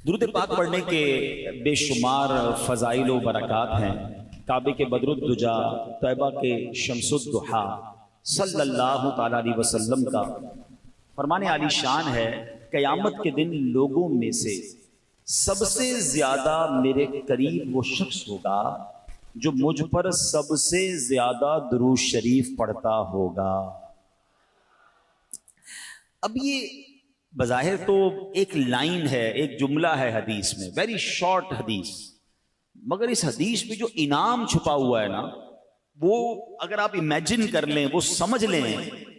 درود پاک پڑھنے کے بے شمار فضائل و برکات ہیں۔ کعبے کے بدر الدجا، طیبہ کے شمس الضحیٰ صلی اللہ تعالیٰ علیہ وسلم کا فرمان عالی شان ہے، قیامت کے دن لوگوں میں سے سب سے زیادہ میرے قریب وہ شخص ہوگا جو مجھ پر سب سے زیادہ درود شریف پڑھتا ہوگا۔ اب یہ بظاہر تو ایک لائن ہے، ایک جملہ ہے حدیث میں، ویری شارٹ حدیث، مگر اس حدیث میں جو انعام چھپا ہوا ہے نا، وہ اگر آپ امیجن کر لیں، وہ سمجھ لیں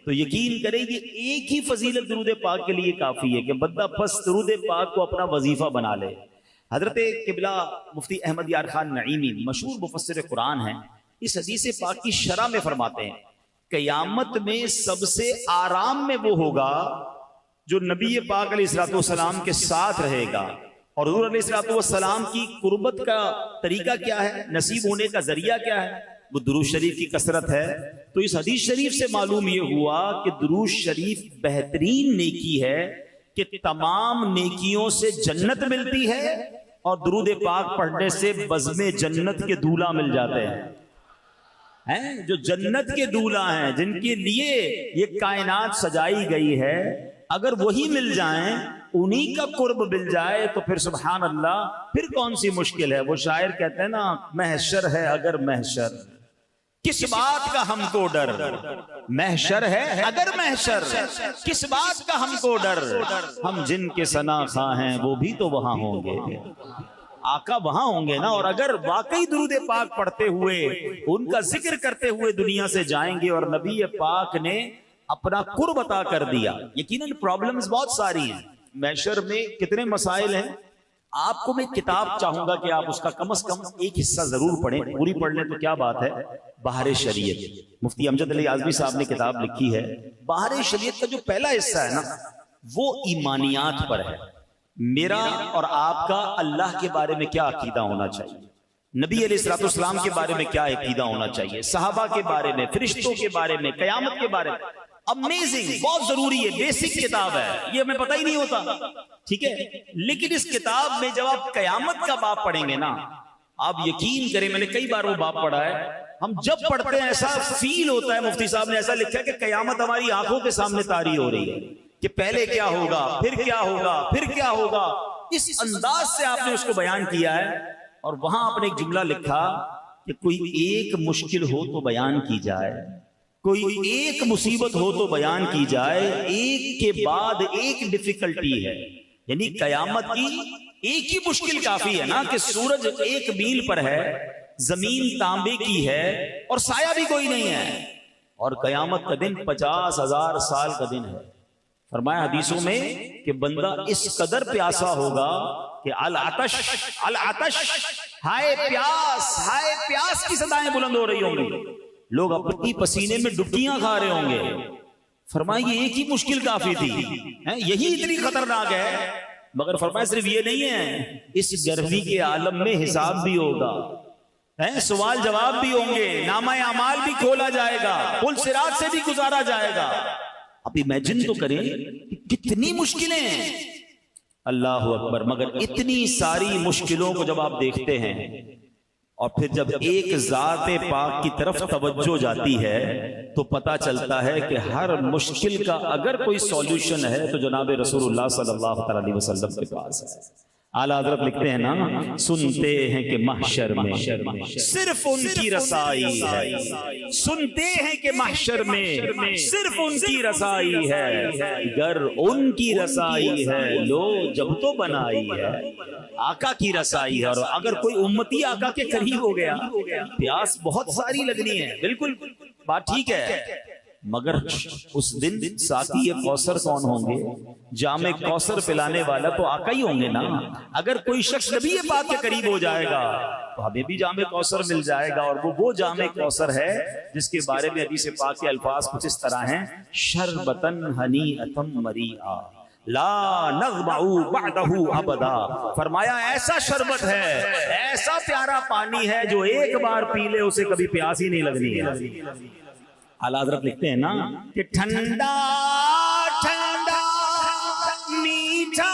تو یقین کریں کہ ایک ہی فضیلت درود پاک کے لیے کافی ہے کہ بندہ بس درود پاک کو اپنا وظیفہ بنا لے۔ حضرت قبلہ مفتی احمد یار خان نعیمی مشہور مفسر قرآن ہیں، اس حدیث پاک کی شرح میں فرماتے ہیں قیامت میں سب سے آرام میں وہ ہوگا جو نبی پاک علیہ الصلوۃ والسلام کے ساتھ رہے گا۔ اور حضور علیہ الصلوۃ والسلام کی قربت کا طریقہ کیا ہے، نصیب ہونے کا ذریعہ کیا ہے؟ وہ درود شریف کی کثرت ہے۔ تو اس حدیث شریف سے معلوم یہ ہوا کہ درود شریف بہترین نیکی ہے کہ تمام نیکیوں سے جنت ملتی ہے، اور درود پاک پڑھنے سے بزم جنت کے دولہا مل جاتے ہیں۔ جو جنت کے دولہا ہیں، جن کے لیے یہ کائنات سجائی گئی ہے، اگر وہی مل جائیں، انہی کا قرب مل جائے تو پھر سبحان اللہ، پھر کون سی مشکل ہے۔ وہ شاعر کہتے ہیں نا، محشر ہے اگر محشر، کس بات کا ہم کو ڈر، محشر ہے اگر محشر، کس بات کا ہم کو ڈر، ہم جن کے ثنا خواں ہیں وہ بھی تو وہاں ہوں گے، آقا وہاں ہوں گے نا۔ اور اگر واقعی درود پاک پڑھتے ہوئے، ان کا ذکر کرتے ہوئے دنیا سے جائیں گے اور نبی پاک نے اپنا قرب عطا کر دیا، یقیناً پرابلمز بہت ساری ہیں۔ محشر میں کتنے مسائل ہیں، آپ کو میں کتاب چاہوں گا کہ آپ اس کا کم از کم ایک حصہ ضرور پڑھیں، پوری پڑھ لیں تو کیا بات ہے۔ بہار شریعت، مفتی امجد علی اعظمی صاحب نے کتاب لکھی ہے۔ بہار شریعت کا جو پہلا حصہ ہے نا، وہ ایمانیات پر ہے۔ میرا اور آپ کا اللہ کے بارے میں کیا عقیدہ ہونا چاہیے، نبی علیہ الصلوۃ والسلام کے بارے میں کیا عقیدہ ہونا چاہیے، صحابہ کے بارے میں، فرشتوں کے بارے میں، قیامت کے بارے میں۔ امیزنگ، بہت ضروری ہے، بیسک کتاب ہے، یہ ہمیں پتہ ہی نہیں ہوتا، ٹھیک ہے۔ لیکن اس کتاب میں جب آپ قیامت کا باب پڑھیں گے نا، آپ یقین کریں، میں نے کئی بار وہ باب پڑھا ہے، ہم جب پڑھتے ہیں ایسا فیل ہوتا ہے، مفتی صاحب نے ایسا لکھا ہے کہ قیامت ہماری آنکھوں کے سامنے طاری ہو رہی ہے کہ پہلے کیا ہوگا، پھر کیا ہوگا، پھر کیا ہوگا۔ اس انداز سے آپ نے اس کو بیان کیا ہے۔ اور وہاں آپ نے ایک جملہ لکھا کہ کوئی ایک مشکل ہو تو بیان کی جائے، کوئی ایک مصیبت ہو تو بیان کی جائے، ایک کے بعد ایک ڈیفیکلٹی ہے، یعنی قیامت کی ایک ہی مشکل کافی ہے نا کہ سورج 1 میل پر ہے، زمین تانبے کی ہے اور سایہ بھی کوئی نہیں ہے، اور قیامت کا دن 50,000 سال کا دن ہے۔ فرمایا حدیثوں میں کہ بندہ اس قدر پیاسا ہوگا کہ العطش العطش، ہائے پیاس، ہائے پیاس کی صدائیں بلند ہو رہی ہوں گی، لوگ اپنی پسینے میں ڈبکیاں کھا رہے ہوں گے۔ فرمایا یہ ایک ہی مشکل کافی تھی، یہی اتنی خطرناک ہے۔ مگر فرمایا صرف یہ نہیں ہے، اس گرمی کے عالم میں حساب بھی ہوگا، سوال جواب بھی ہوں گے، نامہ اعمال بھی کھولا جائے گا، پل صراط سے بھی گزارا جائے گا۔ اب امیجن تو کریں کتنی مشکلیں ہیں، اللہ اکبر۔ مگر اتنی ساری مشکلوں کو جب آپ دیکھتے ہیں اور پھر جب ایک ذات پاک کی طرف توجہ جاتی ہے تو پتہ چلتا ہے کہ ہر مشکل کا اگر کوئی سولوشن ہے تو جناب رسول اللہ صلی اللہ علیہ وسلم کے پاس ہے۔ اعلیٰ حضرت لکھتے ہیں نا، سنتے ہیں کہ محشر میں صرف ان کی رسائی ہے، سنتے ہیں کہ محشر میں صرف ان کی رسائی ہے، گر ان کی رسائی ہے لو جب تو بنائی ہے۔ آقا کی رسائی ہے، اور اگر کوئی امتی آقا کے قریب ہو گیا، پیاس بہت ساری لگنی ہے، بالکل بات ٹھیک ہے، مگر اس دن ساقی کوثر کون ہوں گے؟ جام کوثر پلانے والا تو آقا ہی ہوں گے نا۔ اگر کوئی شخص نبی پاک کے قریب ہو جائے گا تو ہمیں بھی جام کوثر مل جائے گا، اور وہ جام کوثر ہے جس کے بارے میں حدیث پاک کے الفاظ کچھ اس طرح ہیں، شربتن ہنیئتم مریئا لا نغمع بعدہ ابدا۔ فرمایا ایسا شربت ہے، ایسا پیارا پانی ہے جو ایک بار پی لے اسے کبھی پیاس ہی نہیں لگنی ہے۔ اعلیٰ حضرت لکھتے ہیں نا کہ ٹھنڈا ٹھنڈا میٹھا